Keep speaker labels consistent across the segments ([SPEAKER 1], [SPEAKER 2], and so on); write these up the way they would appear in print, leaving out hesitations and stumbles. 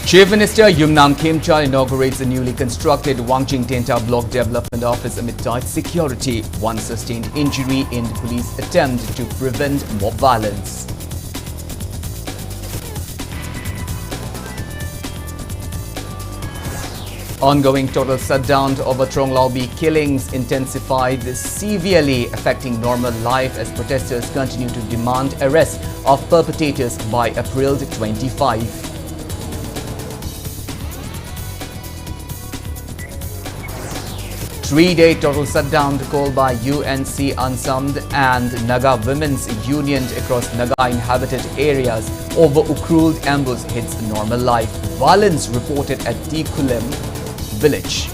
[SPEAKER 1] Chief Minister Yumnam Khemchand inaugurates a newly constructed Wangjing BDO Block Development Office amid tight security. One sustained injury in the police attempt to prevent mob violence. Ongoing total shutdown over Trong Laubi killings intensified severely, affecting normal life as protesters continue to demand arrest of perpetrators by April 25. Three-day total shutdown called by UNC Ansambd and Naga Women's Union across Naga inhabited areas over Ukrul ambush hits normal life. Violence reported at Tikulem village.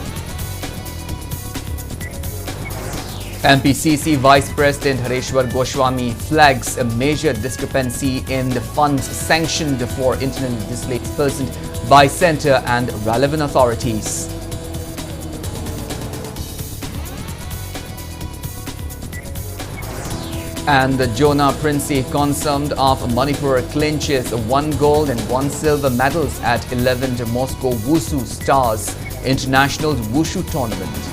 [SPEAKER 1] MPCC Vice President Hareshwar Goswami flags a major discrepancy in the funds sanctioned for internally displaced persons by centre and relevant authorities. And the Jonah Princey Consum of Manipur clinches 1 gold and 1 silver medals at 11th Moscow Wushu Stars International Wushu Tournament.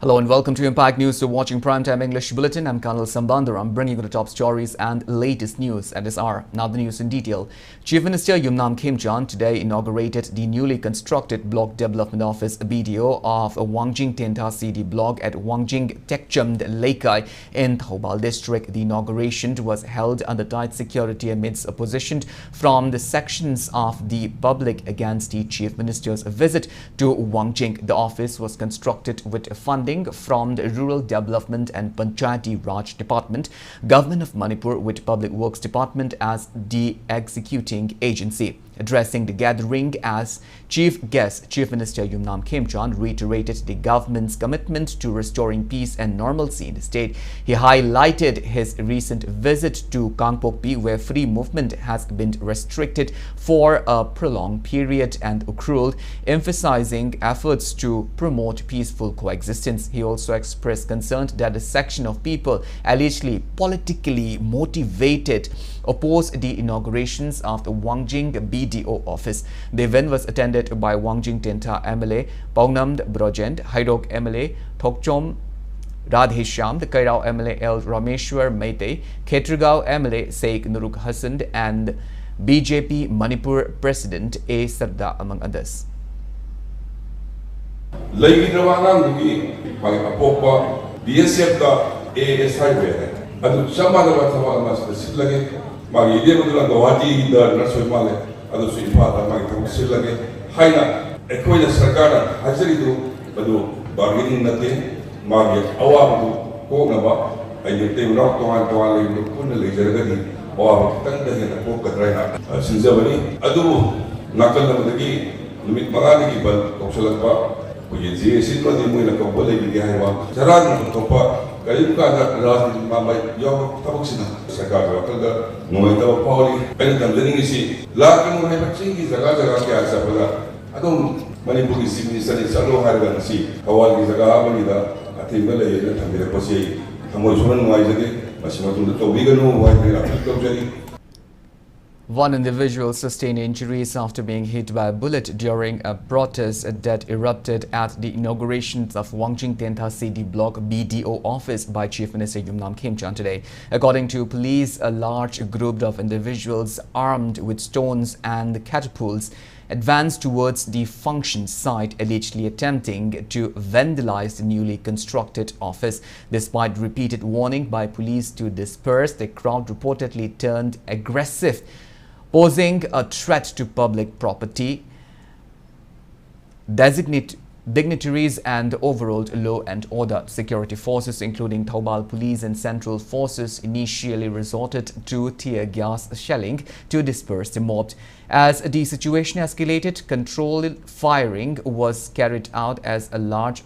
[SPEAKER 1] Hello and welcome to Impact News. You're watching Primetime English Bulletin. I'm KANEL SHAMBANDURAM, bringing you the top stories and latest news at this hour. Now the news in detail. Chief Minister Yumnam Khemchand today inaugurated the newly constructed Block Development Office BDO of Wangjing BDO CD block at Wangjing Tekchumd Laikai in Thoubal district. The inauguration was held under tight security amidst opposition from the sections of the public against the Chief Minister's visit to Wangjing. The office was constructed with funding from the Rural Development and Panchayati Raj Department, Government of Manipur, with Public Works Department as the executing agency. Addressing the gathering as chief guest, Chief Minister Yumnam Khemchand reiterated the government's commitment to restoring peace and normalcy in the state. He highlighted his recent visit to Kangpokpi, where free movement has been restricted for a prolonged period, and Ukrul, emphasizing efforts to promote peaceful coexistence. He also expressed concern that a section of people allegedly politically motivated opposed the inaugurations of the Wangjing BDO office. The event was attended by Wangjing BDO MLA Paunamd Brojend, Haidok MLA Thokchom Radhesham, the Kairao MLA L Rameshwar Meite, Khetragaon MLA Sheikh Nuruk Hassan, and BJP Manipur President A Sarda, among others.
[SPEAKER 2] Magi idea Guwahati the Narsoi Male, other sweet father, Magi Silage, Haina, Equina Sakara, Hazaridu, Badu, bargaining nothing, Magi, Awam, Konaba, and you take rock to Antoine, Punali, Zergadi, or Tanda in a poker trainer. Sinzavani, Adu, Nakanamagi, Lumit Magani, but Oxalapa, which is the Sidra de Muna Compole, Yahawa, Saran, Topa. Kayu ka ras ni mamay yo tabok sina sa gawa kada ngoy daw pawli ay damdaning isi laki mo hay patsingi zaga kaya sa pala atong Manipur si minister ni salo hargan si kawal gi zaga abalida atin bala yun tambira po si hamoy sunan mo ay jage masimatong to bigano way pera to jari.
[SPEAKER 1] One individual sustained injuries after being hit by a bullet during a protest that erupted at the inauguration of Wangjing BDO CD Block BDO office by Chief Minister Yumnam Khemchand today. According to police, a large group of individuals armed with stones and catapults advanced towards the function site, allegedly attempting to vandalize the newly constructed office. Despite repeated warning by police to disperse, the crowd reportedly turned aggressive, posing a threat to public property, dignitaries and overall law and order. Security forces, including Thoubal Police and Central Forces, initially resorted to tear gas shelling to disperse the mob. As the situation escalated, controlled firing was carried out as a last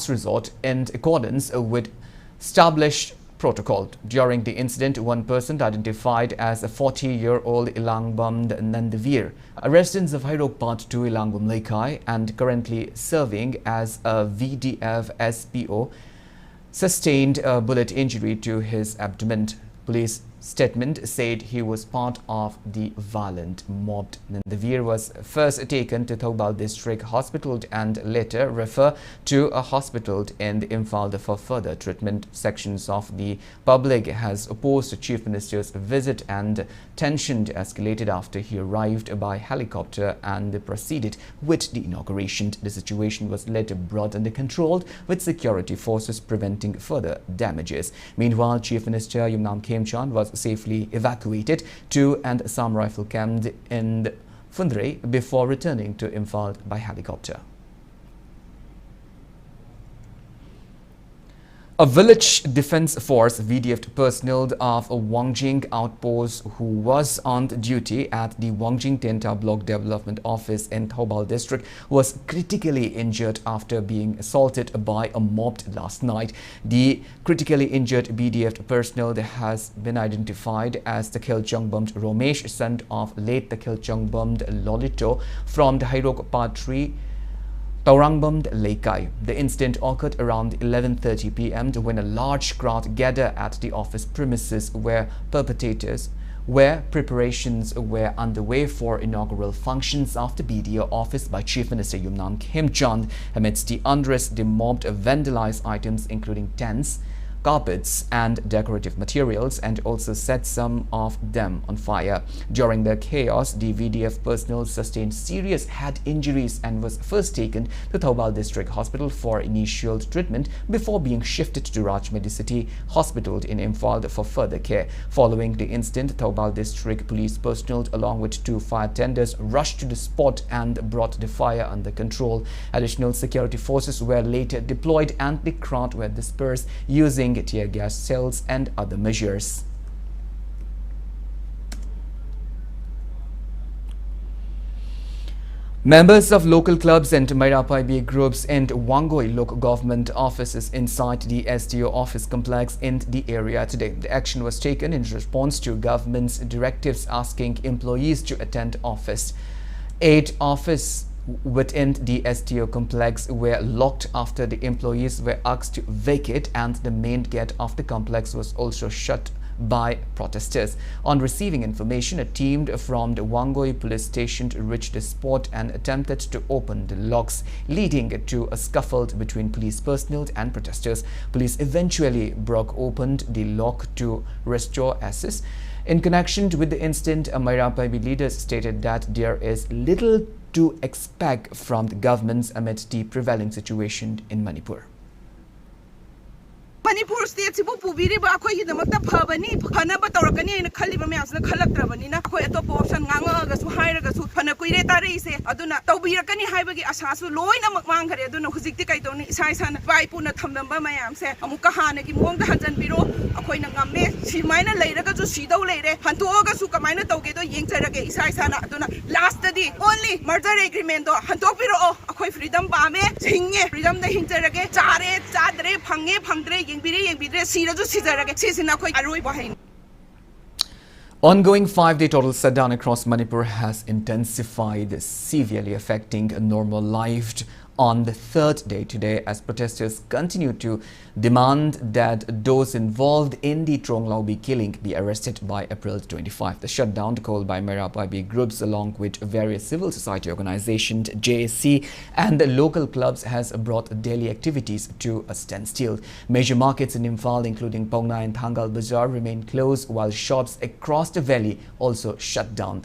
[SPEAKER 1] resort in accordance with established protocol. During the incident, one person identified as a 40-year-old Ilangbam Nandavir, a resident of Hairok Part 2 Ilangbam Laikai and currently serving as a VDF SPO, sustained a bullet injury to his abdomen. Police statement said he was part of the violent mob. Nandavir was first taken to Thoubal District Hospital and later referred to a hospital in Imphal for further treatment. Sections of the public has opposed the Chief Minister's visit and tension escalated after he arrived by helicopter and proceeded with the inauguration. The situation was later brought under control with security forces preventing further damages. Meanwhile, Chief Minister Yumnam Khemchand was safely evacuated to an Assam rifle camp in Fundre before returning to Imphal by helicopter. A village defense force VDF personnel of a Wangjing outpost who was on duty at the Wangjing Tenta Block Development Office in Thoubal District was critically injured after being assaulted by a mob last night. The critically injured BDF personnel has been identified as the Khelchang-bummed Romesh, son of late the Khelchang-bummed Lolito from the Hairok Patri Taurangbam Laikai. The incident occurred around 11:30 p.m. when a large crowd gathered at the office premises where preparations were underway for inaugural functions of the BDO office by Chief Minister Yumnam Khemchand. Amidst the unrest, the mob vandalized items including tents, carpets and decorative materials and also set some of them on fire. During the chaos, the VDF personnel sustained serious head injuries and was first taken to Thoubal District Hospital for initial treatment before being shifted to Raj Medicity Hospital in Imphal for further care. Following the incident, Thoubal District Police personnel along with 2 fire tenders rushed to the spot and brought the fire under control. Additional security forces were later deployed and the crowd were dispersed using tear gas cells and other measures. Members of local clubs and Mairapai groups and Wangoi local government offices inside the SDO office complex in the area today. The action was taken in response to government's directives asking employees to attend office. 8 offices within the STO complex were locked after the employees were asked to vacate, and the main gate of the complex was also shut by protesters. On receiving information, a team from the Wangoi police station reached the spot and attempted to open the locks, leading to a scuffle between police personnel and protesters. Police eventually broke open the lock to restore access. In connection with the incident, Mairapai leaders stated that there is little to expect from the governments amid the prevailing situation in Manipur.
[SPEAKER 3] Manipur state sibu pubiriba akhoi hidamakta phabani phanaba tawrakani ina khaliba myamsna khalaktrabani na akhoi atopa option nganga su hairaga su phana kuire tare se aduna tawbirakani haibagi asasu loina makmang khare aduna hujikti kaitoni isai san pai puna thamnamba mayam se amuka hana ki mongda hanjan biro akhoi na ngamme simaina leiraga ju sidau leire hantoga su kamaina tawge do yengcharage isai sana aduna last di only merger agreement do hantok biro akhoi freedom pame singe freedom da hingcharage chare chadre phange phangdre
[SPEAKER 1] Ongoing 5-day total shutdown across Manipur has intensified, severely affecting normal life on the 3rd day today as protesters continue to demand that those involved in the Tronglaubi killing be arrested by April 25. The shutdown called by Mairapai groups along with various civil society organizations, JSC and the local clubs has brought daily activities to a standstill. Major markets in Imphal including Pongna and Thangal Bazaar remain closed while shops across the valley also shut down.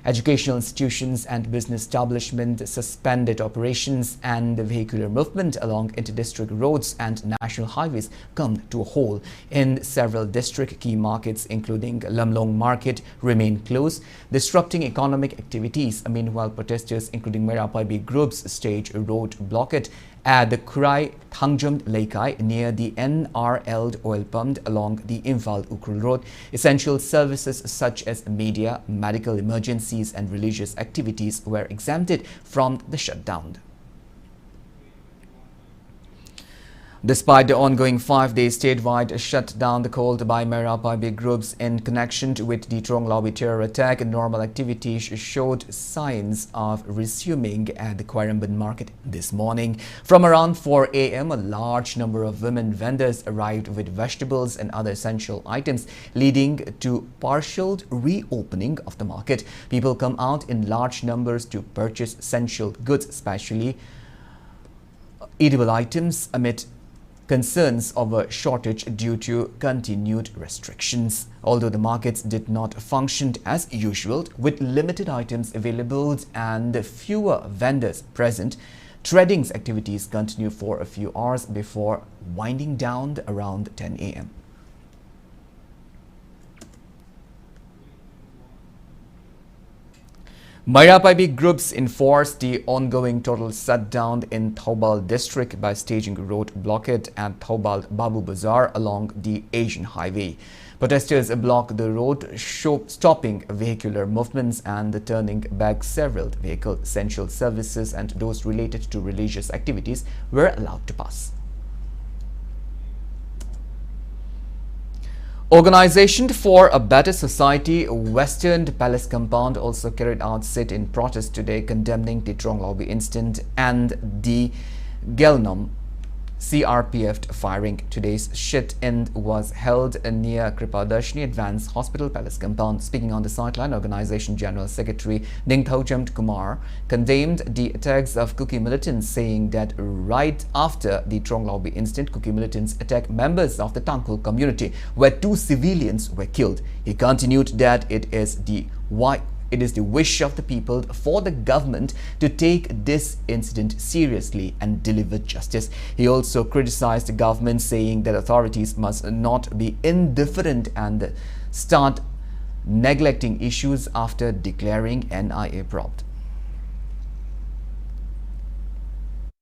[SPEAKER 1] Educational institutions and business establishments suspended operations and the vehicular movement along inter-district roads and national highways come to a halt. In several district key markets including Lamlong Market remain closed, disrupting economic activities. Meanwhile, protesters including Mairapai groups stage a road blockade at the Kurai Thangjam Laikai near the NRL oil pump along the Imphal-Ukrul Road. Essential services such as media, medical emergencies and religious activities were exempted from the shutdown. Despite the ongoing 5-day statewide shutdown called by Merapabi groups in connection with the Tronglawbi terror attack, normal activities showed signs of resuming at the Quaramban market this morning. From around 4 a.m., a large number of women vendors arrived with vegetables and other essential items, leading to partial reopening of the market. People come out in large numbers to purchase essential goods, especially edible items, amid concerns of a shortage due to continued restrictions. Although the markets did not function as usual, with limited items available and fewer vendors present, trading activities continue for a few hours before winding down around 10 a.m. Merapabi groups enforced the ongoing total shutdown in Thoubal district by staging a road blockade at Thoubal Babu Bazaar along the Asian Highway. Protesters blocked the road, stopping vehicular movements and turning back several vehicle essential services, and those related to religious activities were allowed to pass. Organization for a Better Society Western Palace Compound also carried out sit-in protest today, condemning the Tronglawbi incident and the Gelnom CRPF firing. Today's sit-in was held near Kripadarshini Advanced Hospital Palace Compound. Speaking on the sideline, Organization General Secretary Ningthaujamt Kumar condemned the attacks of Kuki militants, saying that right after the Tronglawbi incident, Kuki militants attacked members of the Tangkhul community, where 2 civilians were killed. He continued that it is the wish of the people for the government to take this incident seriously and deliver justice. He also criticized the government, saying that authorities must not be indifferent and start neglecting issues after declaring NIA probe.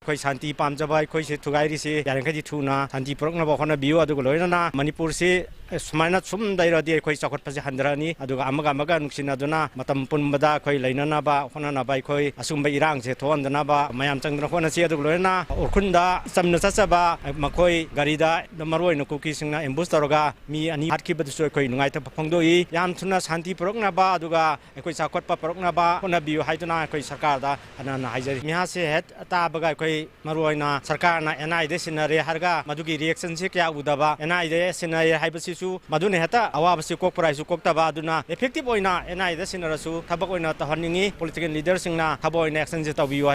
[SPEAKER 4] Koi Santi Pamjaba, Koi Tugairi, Yankati Tuna, Santi Prokna, Hona Bio, Adugolona, Manipur, Smana Sum, Daira, Koi Sakot Handrani, Aduga Amagamaga, Nuxinaduna, Matampun Mada, Koi Lainanaba, Honana by Koi, Asumba Irang, Zeton, the Naba, Mayam Tangrafona, Adugolena, Okunda, Samnasaba, Makoi, Garida, the Maro, no cookies, and Bustaroga, me and Hatki, but the Koi, Nungaita Pongdoi, Yam Tuna, Santi Proknaba, Aduga, Koi Sakot Proknaba, Hona Bio, Haituna, Koi Sakada, and Anna Mihase had a tabaga. Maruina Sarkana and I desinary Harga, Madugi reaction Sikia Udaba, and I desinary Hibasisu, Maduneta, Awabasi Kokra, Koktaba, effective oina, and I desinarasu, Tabakoina Tahaningi, political leaders in Taboin actions of you.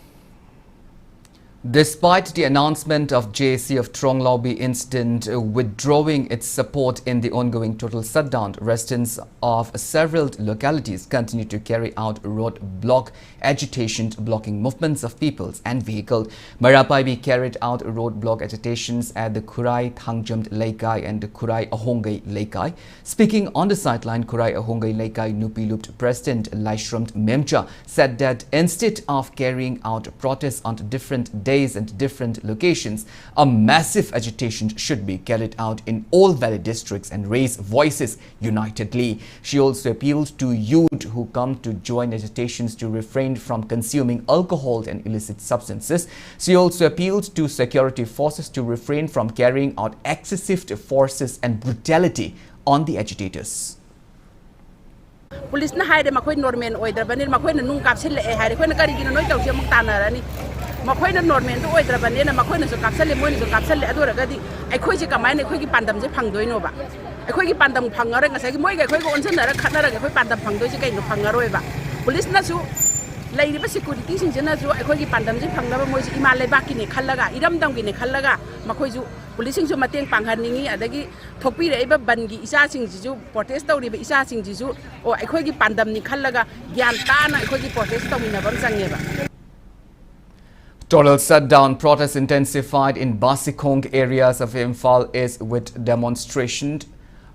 [SPEAKER 1] Despite the announcement of JAC of Tronglawbi incident withdrawing its support in the ongoing total shutdown, residents of several localities continue to carry out roadblock agitations, blocking movements of peoples and vehicles. Merapabi carried out roadblock agitations at the Kurai Thangjamt Laikai and the Kurai Ahongai Laikai. Speaking on the sideline, Kurai Ahongai Laikai Nupilupt President Laishramt Memcha said that instead of carrying out protests on different days and different locations, a massive agitation should be carried out in all valley districts and raise voices unitedly. She also appealed to youth who come to join agitations to refrain from consuming alcohol and illicit substances. She also appealed to security forces to refrain from carrying out excessive forces and brutality on the agitators.
[SPEAKER 5] Police na hide makoy normal oidrabani makoy na nung kapsil e hide koy na karigino noy tawsi mak tanarani makoy na normal to oidrabani na makoy na so kapsal mo ni so kapsal adora gadi ai khoi je kamai ne khoi gi pandam je phangdoi no ba ai khoi gi pandam phangare ngasai gi moi ga khoi go onsen na ra khanara ga khoi pandam phangdoi je kai no phangaroi ba police na su lairiba security sing jena ju ai khoi gi pandam je phangnaba moi ji ima leba ki ne khallaga iram dam gi ne khallaga makoy ju police ju mateng panghaningi adagi thokpi reiba bangi isa sing ji protest tawriba isa sing ji ju o ai khoi gi pandam ni khallaga gyan ta na ai khoi gi protest tawmina bam sangeba.
[SPEAKER 1] Total shutdown protests intensified in Basikong areas of Imphal is with demonstration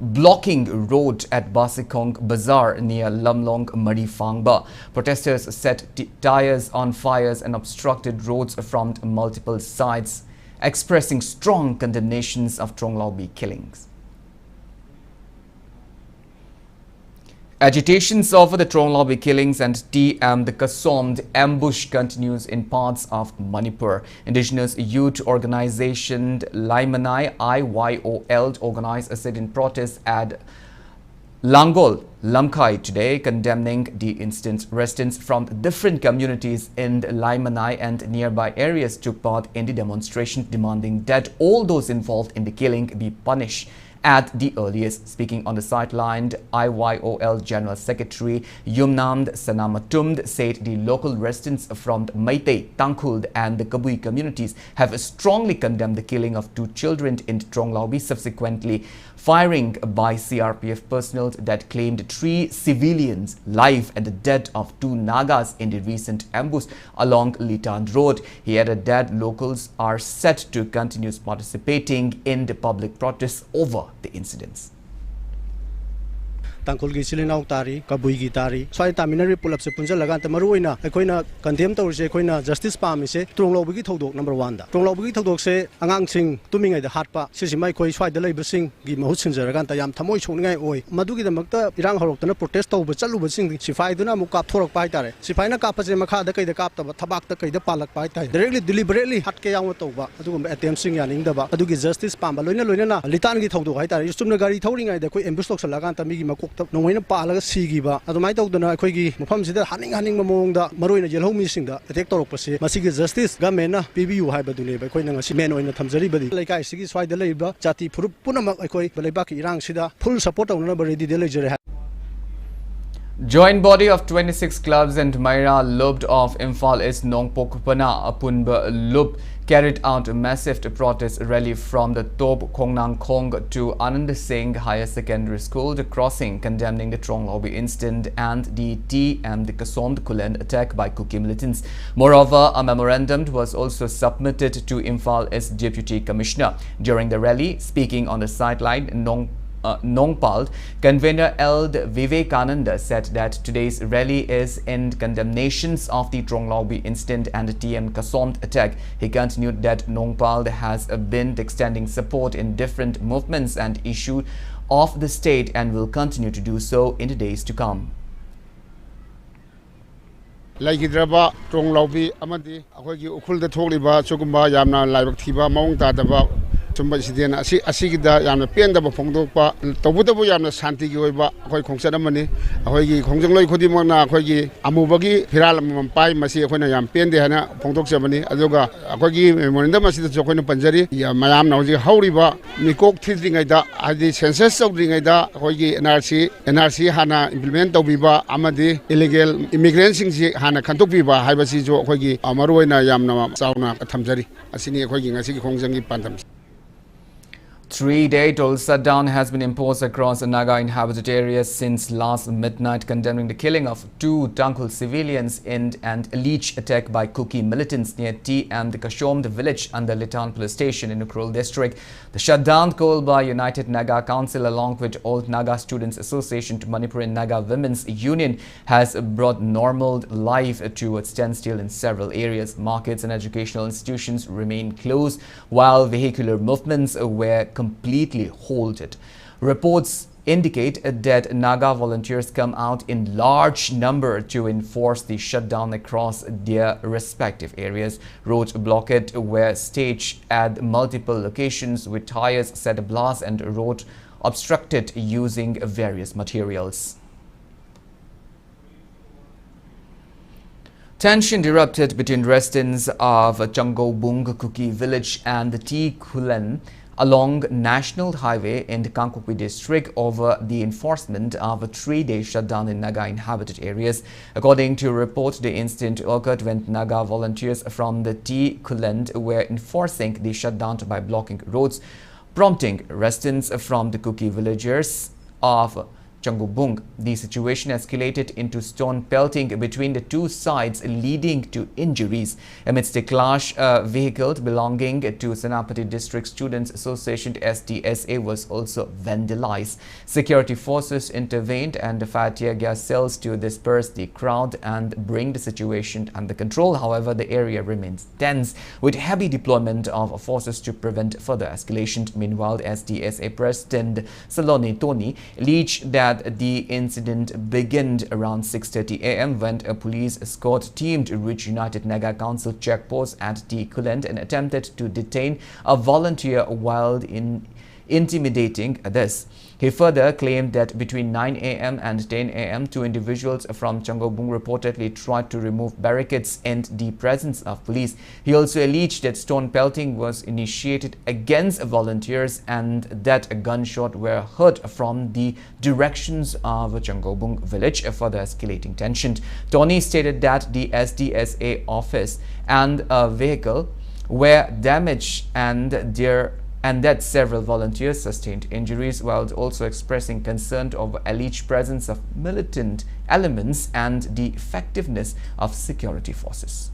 [SPEAKER 1] blocking road at Basikong Bazaar near Lamlong Marifangba. Protesters set tires on fires and obstructed roads from multiple sides, expressing strong condemnations of Tronglawbi killings. Agitations over the Tronglawbi killings and the Kasomd ambush continues in parts of Manipur. Indigenous youth organization Laimanai IYOL organized a sit-in protest at Langol, Lamkai today, condemning the incident. Residents from different communities in Laimanai and nearby areas took part in the demonstration, demanding that all those involved in the killing be punished at the earliest. Speaking on the sideline, IYOL General Secretary Yumnamd Sanamatumd said the local residents from Meitei, Tangkhuld and the Kabui communities have strongly condemned the killing of 2 children in Tronglawbi, subsequently firing by CRPF personnel that claimed 3 civilians' life and the death of 2 Nagas in the recent ambush along Litan Road. He added that locals are set to continue participating in the public protests over the incidents.
[SPEAKER 6] Tangkhuld gi silinaw tari Kabui gi tari swai taminari pulap se punja lagan ta maruina akoina condemn tawse akoina justice pam se Tronglawbi gi thodok number 1 da Tronglawbi gi thodok se angang sing tumingai da hatpa sisimai koi swai da leiba sing gi mahut sinjaragan ta yam thamoi chongai oi madugi da makta irang horoktana protest tawba chaluba sing sifai duna mu kap thorak pai tare sifai na kap je makha da kai da kap ta thabak ta kai da palak pai tai directly deliberately hat ke yaw tawba adugum attempt sing yaning da ba adugi justice pam ba loina na litan gi thodok hai tare sumna gari thoringai da koi ambush tok salagan ta mi gi makok नोंगैना पालगा सिगिबा अदुमाय तौदना अखोयगी मफमसिदा हानिंग ममोंगदा मरोइना जेलहोमी सिंगदा अटेक तौरकपसे मसिगे जस्टिस गवर्नमेंटना पीबीयू हाइबदुने अखोयना ngasi मेन ओइना थमजरिबदी लेकाय सिगी स्वाइदा लेबा जाति फुरुप पुनमक अखोय लेबाकी इरांगसिदा फुल सपोर्ट तौना रेडी दे लेजरे.
[SPEAKER 1] Joint body of 26 clubs and Maira Lubd of Imphal East Nongpokpana Apunba Lub carried out a massive protest rally from the Top Kongnang Kong to Anand Singh Higher Secondary School, the crossing condemning the Tronglawbi incident and the Kasomd Kulen attack by Kuki militants. Moreover, a memorandum was also submitted to Imphal East Deputy Commissioner. During the rally, speaking on the sideline, Nongpal convener Eld Vivekananda said that today's rally is in condemnations of the Tronglawbi incident and the TM Kasomd attack. He continued that Nongpal has been extending support in different movements and issues of the state and will continue to do so in the days to come.
[SPEAKER 7] Laikidraba Tronglawbi amadi akoigi ukhulda tholiba chugumba yamna laibak thiba maung tadaba Sumba Sidian Asigida Yam Penda Pongdopa, Tobudabu Yam Santi Goiba, Hoi Kongsadamani, Hoi Kongjolo Kodimona, Hoi Amubagi, Hiralam Pai, Masi, Yam Pendana, Pongdoxamani, Adoga, Akogi, Mondamas, Jokon Panjari, Mayam Nazi, Hauriba, Mikok Tidringada, Adi Census of Ringada, Hoi NRC Hana implement Obiba, Amadi, illegal immigrants Hana Kantopiba, Hibasijo, Hogi, Amaruena Yamna, Sauna, Tamjari, Asini Hogi, Asiki Kongsangi Pantams.
[SPEAKER 1] 3-day total shutdown has been imposed across Naga inhabited areas since last midnight, condemning the killing of 2 Tangkhuld civilians in an alleged attack by Kuki militants near the Kasomd village under Litan police station in Ukhrul district. The shutdown called by United Naga Council along with Old Naga Students Association to Manipur and Naga Women's Union has brought normal life to a standstill in several areas. Markets and educational institutions remain closed while vehicular movements were completely halted. Reports indicate that Naga volunteers come out in large number to enforce the shutdown across their respective areas. Road blockade were staged at multiple locations with tires set ablaze and road obstructed using various materials. Tension erupted between residents of Changgobung Kuki village and the T Kulen along National Highway in the Kankukui district over the enforcement of a 3-day shutdown in Naga inhabited areas. According to a report, the incident occurred when Naga volunteers from the T Kulen were enforcing the shutdown by blocking roads, prompting residents from the Kuki villagers of Changgobung. The situation escalated into stone pelting between the two sides, leading to injuries. Amidst the clash, a vehicle belonging to Senapati District Students Association SDSA was also vandalized. Security forces intervened and fired tear gas cells to disperse the crowd and bring the situation under control. However, the area remains tense with heavy deployment of forces to prevent further escalation. Meanwhile, SDSA President Saloni Tony alleged that that the incident began around 6:30 a.m. when a police escort team reached United Naga Council checkpost at the Kulend and attempted to detain a volunteer while intimidating this. He further claimed that between 9 a.m. and 10 a.m., 2 individuals from Changgobung reportedly tried to remove barricades in the presence of police. He also alleged that stone pelting was initiated against volunteers and that a gunshot were heard from the directions of Changgobung village, further escalating tension. Tony stated that the SDSA office and a vehicle were damaged and that several volunteers sustained injuries, while also expressing concern over alleged presence of militant elements and the effectiveness of security forces.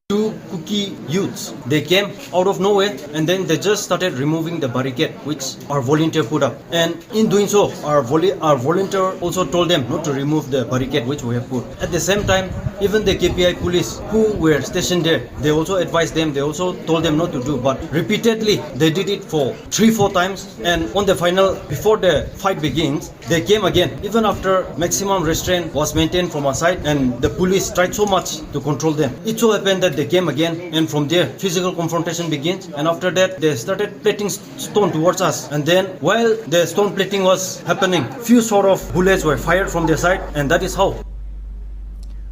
[SPEAKER 8] Two Kuki youths, they came out of nowhere and then they just started removing the barricade which our volunteer put up, and in doing so our volunteer also told them not to remove the barricade which we have put. At the same time, even the KPI police who were stationed there, they also advised them, they also told them not to do, but repeatedly they did it for 3-4 times, and on the final, before the fight begins, they came again even after maximum restraint was maintained from our side and the police tried so much to control them. It so happened that they came again, and from there physical confrontation begins, and after that they started plating stone towards us, and then while the stone plating was happening, few sort of bullets were fired from their side, and that is how.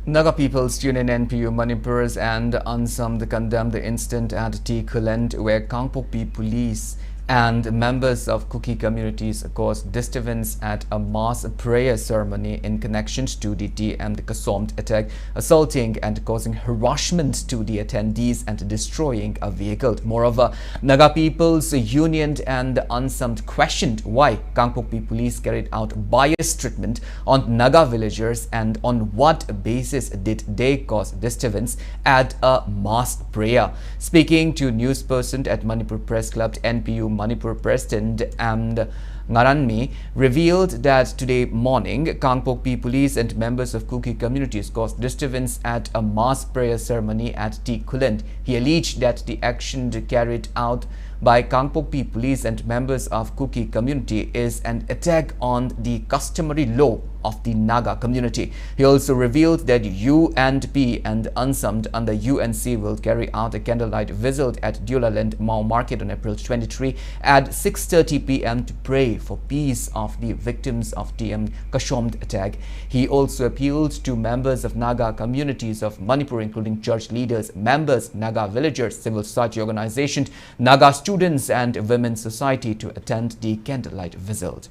[SPEAKER 1] Naga People's Union NPU Manipur and Unsummed condemned the incident at T. Kulend where Kangpokpi police and members of Kuki communities caused disturbance at a mass prayer ceremony in connection to the TM Kasomt attack, assaulting and causing harassment to the attendees and destroying a vehicle. Moreover, Naga People's Union and Unsummed questioned why Kangpokpi police carried out biased treatment on Naga villagers and on what basis did they cause disturbance at a mass prayer. Speaking to news person at Manipur Press Club, NPU Manipur President and Ngaranmi revealed that today morning, Kangpokpi police and members of Kuki communities caused disturbance at a mass prayer ceremony at T. Kulend. He alleged that the action carried out by Kangpokpi police and members of Kuki community is an attack on the customary law of the Naga community. He also revealed that UNP and Unsummed under UNC will carry out a candlelight visit at Dulaland Mall Market on April 23 at 6:30 p.m. to pray for peace of the victims of TM Kasomt attack. He also appealed to members of Naga communities of Manipur, including church leaders, members, Naga villagers, civil society organizations, Naga students and women's society to attend the candlelight visit.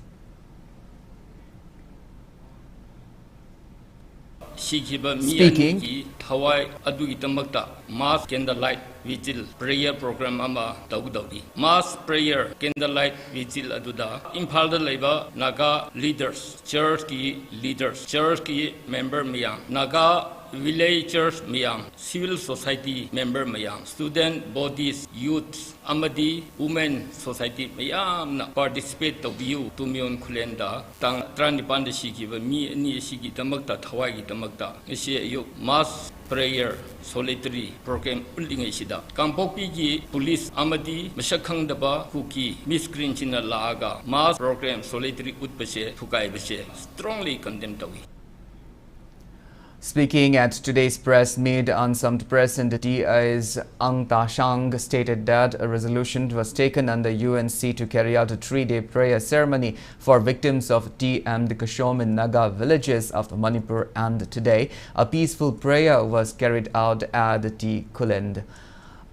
[SPEAKER 1] Speaking,
[SPEAKER 9] Hawaii mass candlelight vigil prayer program ama tawdawi. Mass prayer candlelight vigil aduda Imphal da leba Naga leaders, church ki member miyam, Naga village church miyam, civil society member miyam, student bodies, youths, amadi women society miyam na participate to view to mion kulenda tang tranipan de shiki ba mi ni shiki tamakta thawai gi tamakta isi ayuk mass prayer solitary program ulingai sida Kangpokpi gi police amadi masakhang daba Kuki miscreant china laaga mass program solitary utpase thukai base strongly condemn tawi.
[SPEAKER 1] Speaking at today's press meet, Unsummed President T.I.'s Ang Ta-shang stated that a resolution was taken under UNC to carry out a 3-day prayer ceremony for victims of TM Kasomt in Naga villages of Manipur, and today a peaceful prayer was carried out at T. Kulend.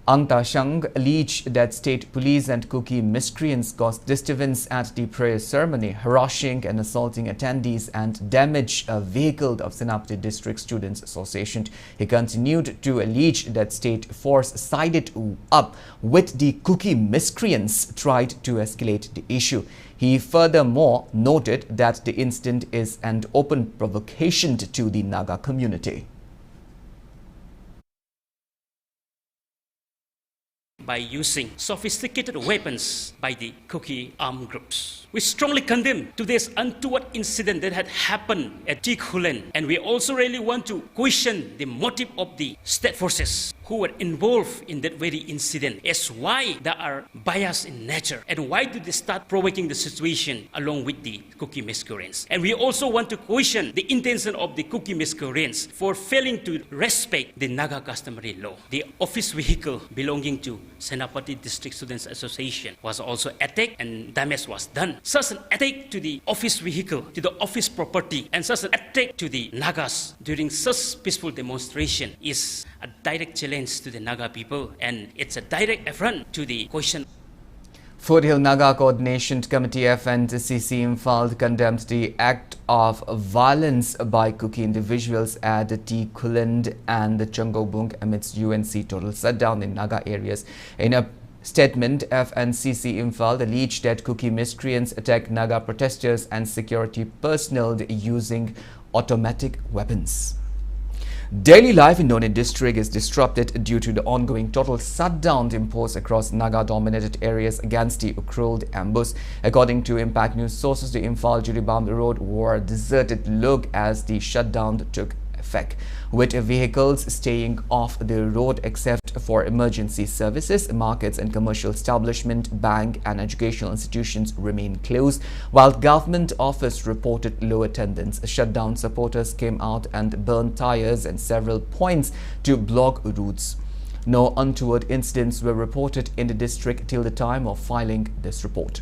[SPEAKER 1] Ang Ta-shang alleged that state police and Kuki miscreants caused disturbance at the prayer ceremony, harassing and assaulting attendees and damaged a vehicle of Senapati District Students Association. He continued to allege that state force sided up with the Kuki miscreants tried to escalate the issue. He furthermore noted that the incident is an open provocation to the Naga community.
[SPEAKER 10] By using sophisticated weapons by the Kuki armed groups, We strongly condemn today's untoward incident that had happened at Tikulen, and we also really want to question the motive of the state forces who were involved in that very incident, as why they are biased in nature and why did they start provoking the situation along with the Kuki miscreants. And we also want to question the intention of the Kuki miscreants for failing to respect the Naga customary law. The office vehicle belonging to Senapati District Students Association was also attacked and damage was done. Such an attack to the office vehicle, to the office property, and such an attack to the Nagas during such peaceful demonstration is a direct challenge to the Naga people, and it's a direct affront to the question.
[SPEAKER 1] Foothill Naga Coordination Committee FNCC Imphal condemns the act of violence by Kuki individuals at T. Kuland and the Changobung amidst UNC total shutdown in Naga areas. In a statement, FNCC Imphal alleged that Kuki miscreants attacked Naga protesters and security personnel using automatic weapons. Daily life in Noni district is disrupted due to the ongoing total shutdown imposed across Naga-dominated areas against the cruel ambush. According to Impact News sources, the Imphal-Jiribam road were deserted look as the shutdown took effect, with vehicles staying off the road except for emergency services. Markets and commercial establishments, bank and educational institutions remain closed, while government office reported low attendance. Shutdown supporters came out and burned tires and several points to block routes. No untoward incidents were reported in the district till the time of filing this report.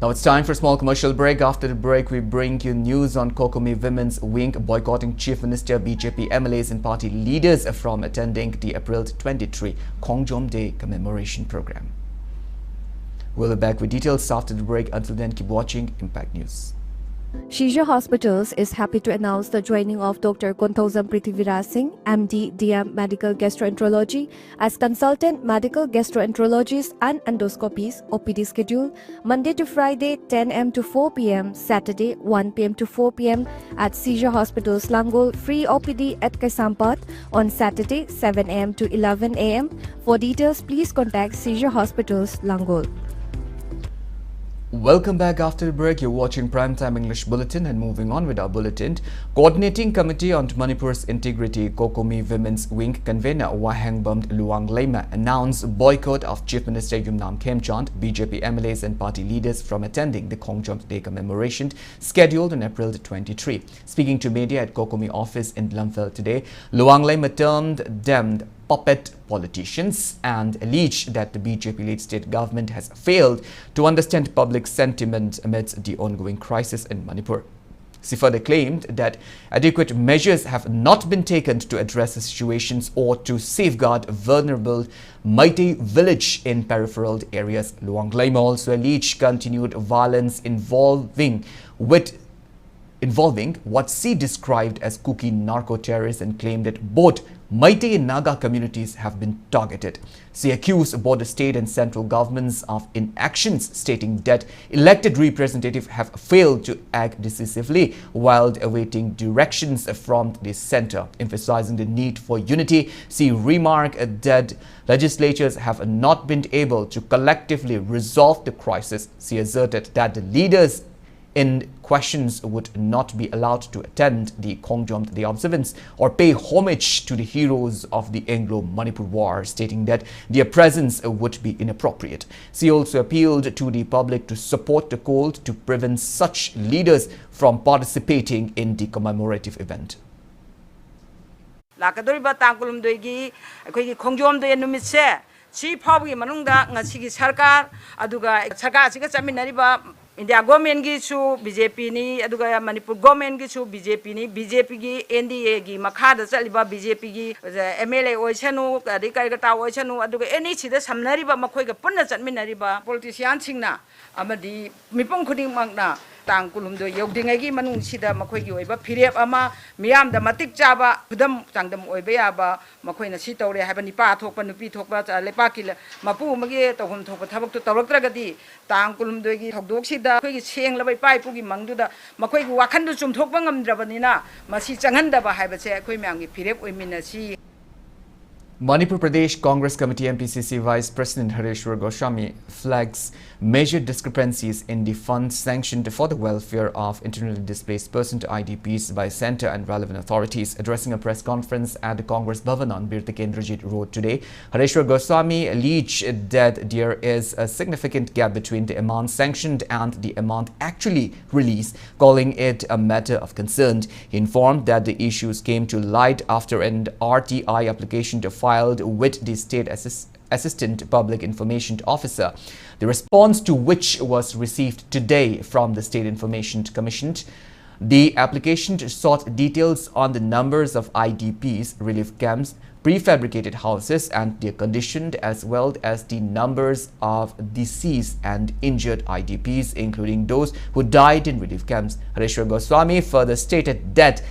[SPEAKER 1] Now it's time for a small commercial break. After the break, we bring you news on Kokomi Women's Wing boycotting Chief Minister, BJP MLAs and party leaders from attending the April 23 Kongjom Day commemoration program. We'll be back with details after the break. Until then, keep watching Impact News.
[SPEAKER 11] Shija Hospitals is happy to announce the joining of Dr. Kontozam Prithviraj Singh, MD, DM Medical Gastroenterology, as consultant medical gastroenterologist and endoscopies OPD schedule Monday to Friday 10 am to 4 pm, Saturday 1 pm to 4 pm at Shija Hospitals Langol, free OPD at Kaisampat on Saturday 7 am to 11 am. For details, please contact Shija Hospitals Langol.
[SPEAKER 1] Welcome back after the break. You're watching Primetime English Bulletin, and moving on with our bulletin. Coordinating Committee on Manipur's Integrity Kokomi Women's Wing convener Wangjing BDO announced boycott of Chief Minister Yumnam Khemchand, BJP MLAs and party leaders from attending the Kongjom Day commemoration scheduled on April 23. Speaking to media at Kokomi office in Lamphel today, Wangjing termed them puppet politicians and alleged that the BJP-led state government has failed to understand public sentiment amidst the ongoing crisis in Manipur. She further claimed that adequate measures have not been taken to address the situations or to safeguard vulnerable Meitei village in peripheral areas. Wangjing also alleged continued violence involving what she described as Kuki narco-terrorists and claimed that both Meitei and Naga communities have been targeted. She accused both the state and central governments of inactions, stating that elected representatives have failed to act decisively while awaiting directions from the center. Emphasizing the need for unity, she remarked that legislatures have not been able to collectively resolve the crisis. She asserted that the leaders in questions would not be allowed to attend the Kongjom Day observance or pay homage to the heroes of the Anglo-Manipur War, stating that their presence would be inappropriate. She also appealed to the public to support the call to prevent such leaders from participating in the commemorative event.
[SPEAKER 12] Lakadoriba Tangkulumdoigi, Kongjom Day numitse, si Pawi Manunda, Nasiki Sarkar, Aduga, Sakasika Saminariba. India government gi chu BJP ni aduga Manipur government gi chu BJP ni BJP gi NDA gi makha da chaliba BJP gi MLA oisanu adikari ta oisanu aduga any chida samnariba makhoi ga punna chatminariba politician singna amadi mipong khuding mangna Tangkulumdo yogdingai gi manung sida makhoi gi oiba phirep ama miyam da matik chaba khudam tangdam oiba yaba makhoi na si tawre haiba nipa thokpa nupi thokpa lepa ki mapu magi tawhum thokpa thabak to tawrakragadi Tangkulumdo gi thokdok sida khoi gi seng labai pai pu gi mangduda makhoi gi wakhan du chumthokpa ngamdrabanina masi changhandaba haiba che khoi myam gi phirep oimina si.
[SPEAKER 1] Manipur Pradesh Congress Committee MPCC Vice President Hareshwar Goswami flags major discrepancies in the funds sanctioned for the welfare of internally displaced persons IDPs by centre and relevant authorities. Addressing a press conference at the Congress Bhavan on Bir Kendrajit Road today, Hareshwar Goswami alleged that there is a significant gap between the amount sanctioned and the amount actually released, calling it a matter of concern. He informed that the issues came to light after an RTI application filed with the State Assistant Public Information Officer, the response to which was received today from the State Information Commission. The application sought details on the numbers of IDPs, relief camps, prefabricated houses and their condition, as well as the numbers of deceased and injured IDPs, including those who died in relief camps. Hareshwar Goswami further stated that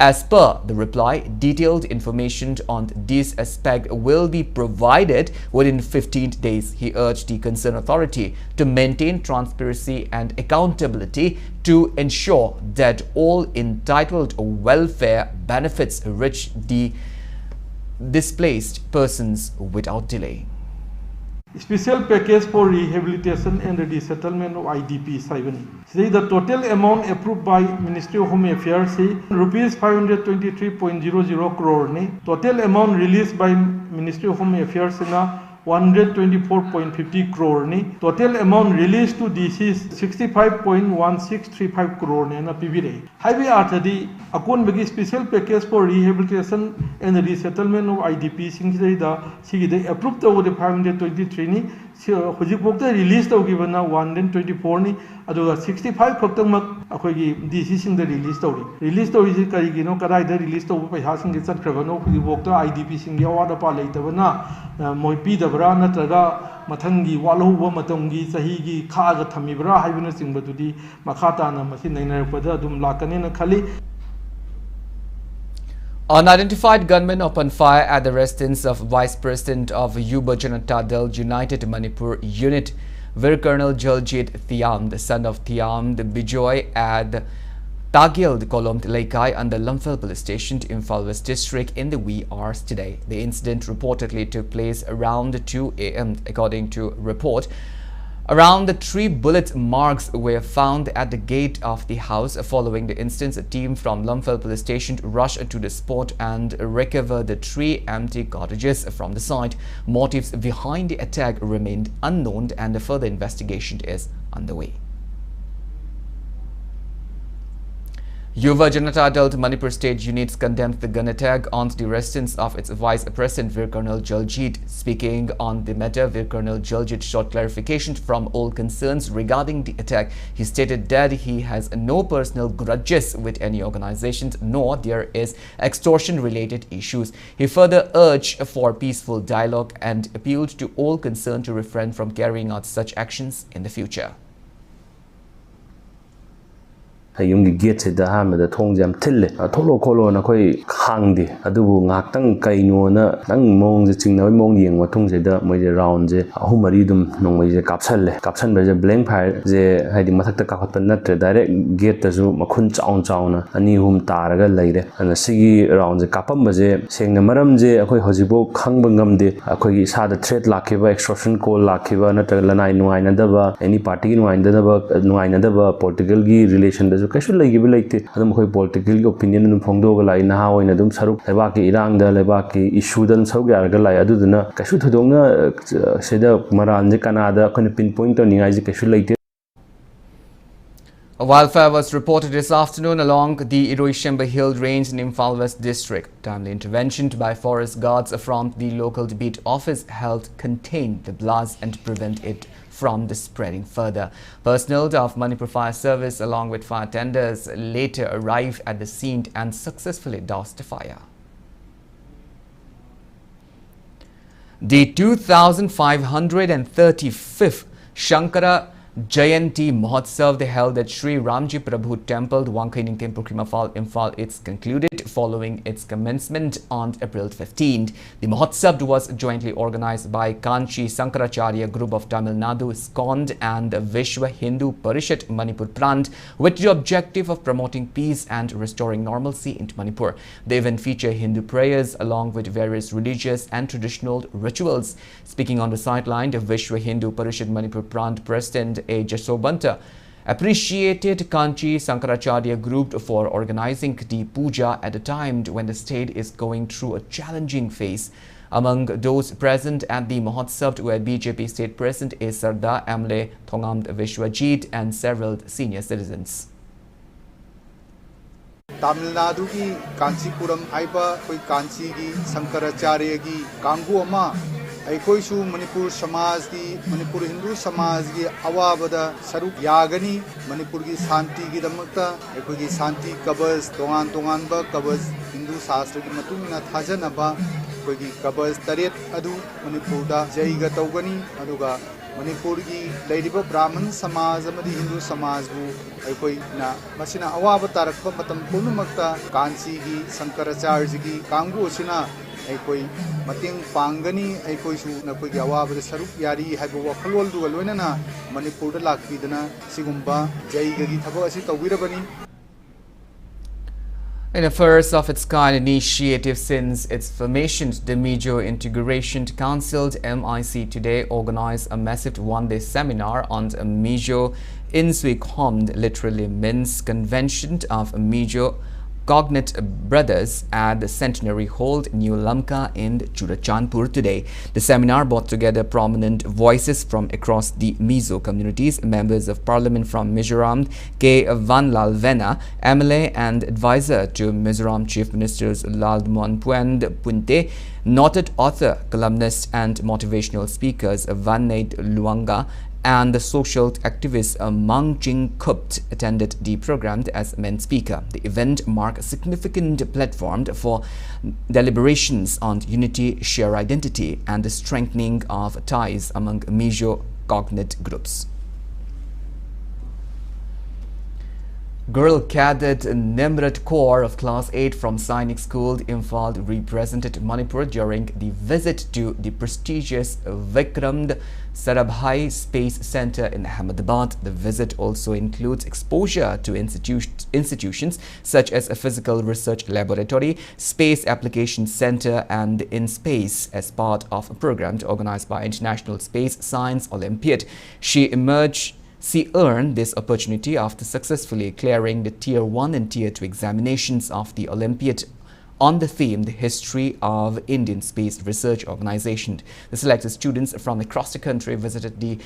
[SPEAKER 1] as per the reply, detailed information on this aspect will be provided within 15 days. He urged the concerned authority to maintain transparency and accountability to ensure that all entitled welfare benefits reach the displaced persons without delay.
[SPEAKER 13] Special package for rehabilitation and resettlement of IDPs. The total amount approved by Ministry of Home Affairs is rupees 523.00 crore. Total amount released by Ministry of Home Affairs is 124.50 crore. Total amount released to deceased 65.1635 crore. Highway Arthadi, Akon Bagi special package for rehabilitation and resettlement of IDPs in the approved over the 523 Hujipokta released of given 124 65 Koktamak disease in the release story. Release story is Karigino Karai release of Hassan gets at Kravano, Hujipokta, IDPs in the Awada Palatavana, Moipi the Brana Traga, Matangi, Walu, Matangi, Sahigi, Kaga Tamibra, Havinus in Batudi, Makata, Masina, Padadum Lakanina Kali.
[SPEAKER 1] Unidentified gunmen opened fire at the residence of Vice President of Yuba Janata Dal United Manipur Unit, Vir Colonel Jaljit Thiam, the son of Thiam the Bijoy at Tagil the Kolom Laikai and the Lumphel Police Station in Imphal West District in the wee hours today. The incident reportedly took place around 2 a.m. According to report, around 3 bullet marks were found at the gate of the house. Following the incident, a team from Lumphel Police Station rushed to the spot and recovered the 3 empty cottages from the site. Motives behind the attack remained unknown and a further investigation is underway. Yuva Janata Dal Manipur State Units condemned the gun attack on the residence of its Vice President Vir Colonel Jaljit. Speaking on the matter, Vir Colonel Jaljit sought clarification from all concerns regarding the attack. He stated that he has no personal grudges with any organizations, nor there is extortion-related issues. He further urged for peaceful dialogue and appealed to all concerned to refrain from carrying out such actions in the future.
[SPEAKER 14] Yung gate se da ha me da thong jam thille tholo kholo na khoi khang di adubu ngak tang kai no na nang mong je ching na mong yeng wa thong se da moi je round je ahumari dum nong moi je kapsan ba je blank fire je haidi mathak ta ka khot na tre direct gate ta ju makhun chaung na ani hum taraga leire ana sigi round je kapam ba je seng na maram je akhoi hojibo khang ba ngam de akhoi gi sa da threat lakhiba extortion call lakhiba na ta lanai nuai na da ba any party nuai na da ba political gi relation da Kashu like like Adam political opinion and Fondo like now in Adam Saruk, Lebaki Irang, the Lebaki issue than Sogargalai, Aduna, Kashu Tudona, Seda Maran, Canada, can pinpoint on Isaac Kashu like.
[SPEAKER 1] A wildfire was reported this afternoon along the Iroishemba Hill Range in Imphal West District. Timely intervention by forest guards from the local debate office helped contain the blast and prevent it from the spreading further. Personnel of Manipur Fire Service along with fire tenders later arrived at the scene and successfully doused the fire. The 2535th Shankara Jayanti Mahotsav held at Sri Ramji Prabhu Temple, Wangkaining Temple, Krimafal, Imphal. It's concluded following its commencement on April 15th. The Mahotsav was jointly organized by Kanchi Sankaracharya Group of Tamil Nadu, SCOND, and Vishwa Hindu Parishad Manipur Prant, with the objective of promoting peace and restoring normalcy into Manipur. The event featured Hindu prayers along with various religious and traditional rituals. Speaking on the sideline, the Vishwa Hindu Parishad Manipur Prant President A. Jasobanta appreciated Kanchi Sankaracharya Group for organizing the puja at a time when the state is going through a challenging phase. Among those present at the Mahotsav were BJP State President A. Sardar Amle Thongam Vishwajit and several senior citizens.
[SPEAKER 15] Tamil Nadu ki Kanchipuram aiba koi Kanchi ki Sankaracharya ki Kangu ama Aikoisu Manipur Samaj ki Manipur Hindu Samaj ki awabada saruk yagani Manipur ki Santi ki damakta Aikoi ki Santi kabas tongan ba kabas Hindu Sastra ki matungna thajanaba koi ki kabas taret adu Manipur da jaiga taugani aduga Manipur ki lairiba Brahman Samaj amadi Hindu Samaj bu aikoi na masina awaba tarakpa matam punumakta Kanchi ki Sankaracharya ki Kangu sina aikoi mating pangani aikoi su na koi awaba saruk yari haibo wakhalwal du loinana Manipur da lakpidana sigumba jaiga gi thaba asi tawirabani.
[SPEAKER 1] In a first of its kind initiative since its formation, the Mizo Integration Council MIC today organized a massive one-day seminar on Mizo Inswikomd, literally means Convention of Mizo Cognate Brothers at the Centenary Hall, New Lamka in Churachandpur today. The seminar brought together prominent voices from across the Mizo communities, members of parliament from Mizoram, K. Vanlal Vena, MLA and advisor to Mizoram Chief Ministers Lalmoan Puend Punte, noted author, columnist and motivational speakers Vannaid Luanga, and the social activist Wangjing BDO attended the program as main speaker. The event marked a significant platform for deliberations on unity, shared identity, and the strengthening of ties among Mizo cognate groups. Girl cadet Nimrat Kaur of Class 8 from Sainik School, Imphal, represented Manipur during the visit to the prestigious Vikram Sarabhai Space Center in Ahmedabad. The visit also includes exposure to institutions such as a physical research laboratory, space application center, and in space as part of a program organized by International Space Science Olympiad. She earned this opportunity after successfully clearing the Tier 1 and Tier 2 examinations of the Olympiad on the theme The History of Indian Space Research Organization. The selected students from across the country visited the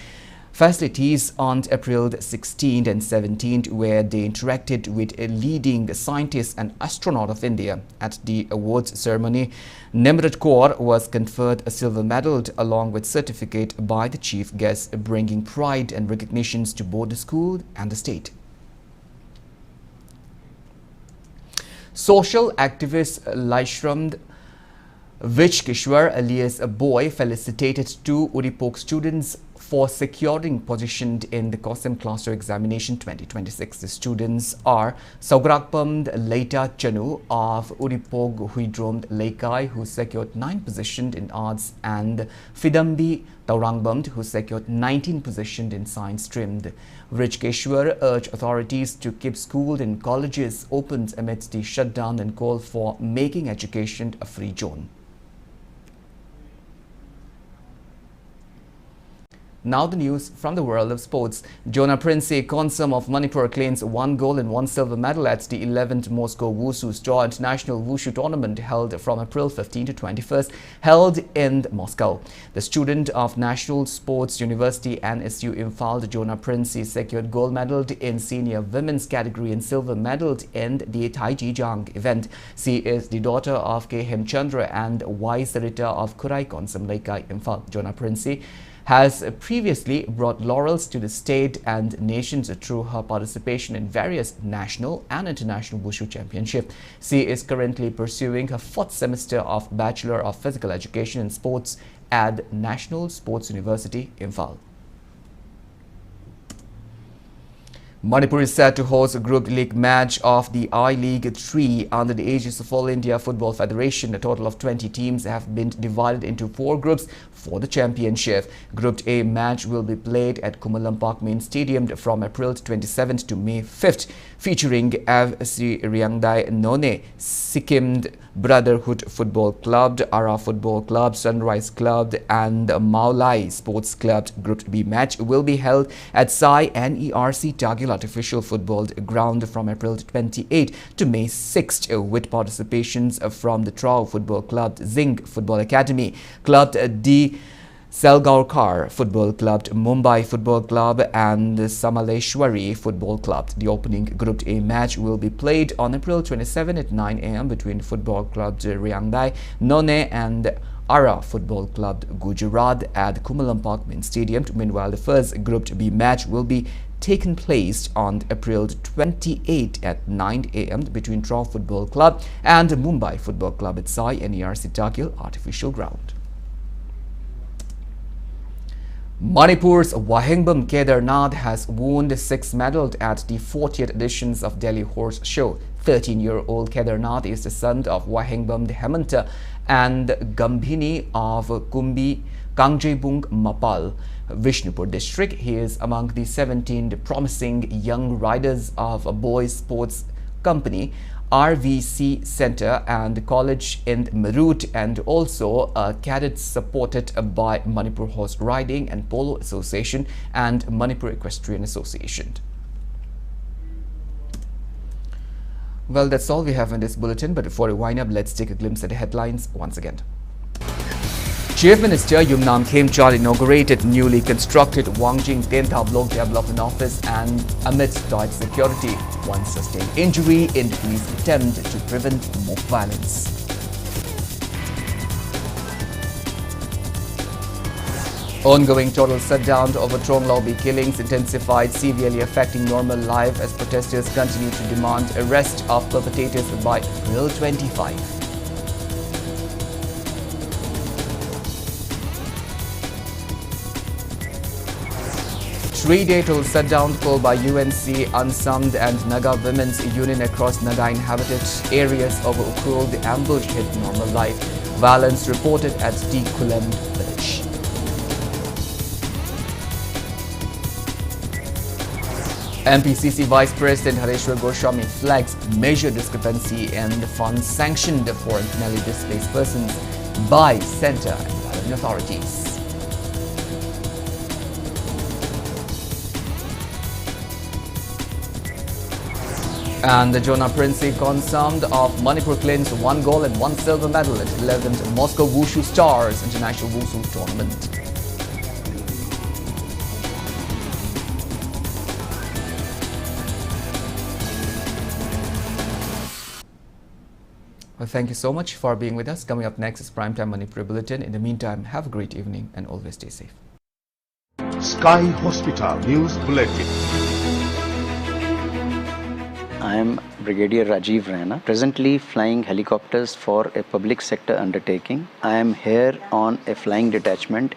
[SPEAKER 1] facilities on April 16th and 17th, where they interacted with a leading scientist and astronaut of India. At the awards ceremony, Nimrat Kaur was conferred a silver medal along with certificate by the chief guest, bringing pride and recognitions to both the school and the state. Social activist Laishram Vijkishwar alias a boy felicitated two Uripok students for securing position in the COSM Cluster Examination 2026. The students are Saugrakpamd Leita Chanu of Uripog Huidromd Leikai, who secured 9th position in arts, and Fidambi Taurangbamd, who secured 19th position in science stream. Vijkishwar urged authorities to keep schools and colleges open amidst the shutdown and call for making education a free zone. Now the news from the world of sports. Jonah Prince Konsum of Manipur claims 1 gold and 1 silver medal at the 11th Moscow Wushu Star International Wushu Tournament held from April 15 to 21st, held in Moscow. The student of National Sports University NSU Imphal, Jonah Prince, secured gold medal in senior women's category and silver medal in the Taijijang event. She is the daughter of K. Hemchandra and Y. Sarita of Kurai Konsum Leikai Imphal. Jonah Prince has previously brought laurels to the state and nations through her participation in various national and international Wushu championships. She is currently pursuing her 4th semester of Bachelor of Physical Education and Sports at National Sports University, Imphal. Manipur is set to host a Group League match of the I-League 3 under the aegis of All India Football Federation. A total of 20 teams have been divided into 4 groups for the championship. Group A match will be played at Kumalampak Main Stadium from April 27th to May 5th, featuring FC Ryangdai None, Sikkim Brotherhood Football Club, Ara Football Club, Sunrise Club and Maulai Sports Club. Group B match will be held at Sai NERC Tagil Artificial Football Ground from April 28 to May 6th, with participations from the Trau Football Club, Zing Football Academy, Club D Salgaonkar Football Club, Mumbai Football Club and Samaleshwari Football Club. The opening Group A match will be played on April 27 at 9 a.m. between Football Club Ryangdai None and Ara Football Club Gujarat at Kumalampak Main Stadium. Meanwhile, the first Group B match will be taken place on April 28 at 9 a.m. between Trau Football Club and Mumbai Football Club at Sai NERC Takil Artificial Ground. Manipur's Wangjing Kedarnath has won 6 medals at the 40th edition of Delhi Horse Show. 13-year-old Kedarnath is the son of Wangjing Hemanta and Gambhini of Kumbi Kangjebung Mapal, Vishnupur district. He is among the 17 promising young riders of a boys sports company, RVC Center and College in Meerut, and also a cadet supported by Manipur Horse Riding and Polo Association and Manipur Equestrian Association. Well, that's all we have in this bulletin, but before we wind up, let's take a glimpse at the headlines once again. Chief Minister Yumnam Khemchand inaugurated newly constructed Wangjing 10th Block Development Office and amidst tight security, one sustained injury in the police attempt to prevent mob violence. Ongoing total shutdown over Trong Lobby killings intensified, severely affecting normal life as protesters continue to demand arrest of perpetrators by April 25. Three-day total shutdown called by UNC, Unsummed and Naga Women's Union across Naga inhabited areas over Ukrul. The ambush hit normal life. Violence reported at Kulam village. MPCC Vice President Hareshwar Goswami flags major discrepancy in the funds sanctioned for internally displaced persons by centre and government authorities. And the Jonah Princey consumed of Manipur claims 1 gold and 1 silver medal at 11th Moscow Wushu Stars International Wushu Tournament. Well, thank you so much for being with us. Coming up next is Primetime Manipur Bulletin. In the meantime, have a great evening and always stay safe.
[SPEAKER 16] Sky Hospital News Bulletin.
[SPEAKER 17] I am Brigadier Rajiv Raina, presently flying helicopters for a public sector undertaking. I am here on a flying detachment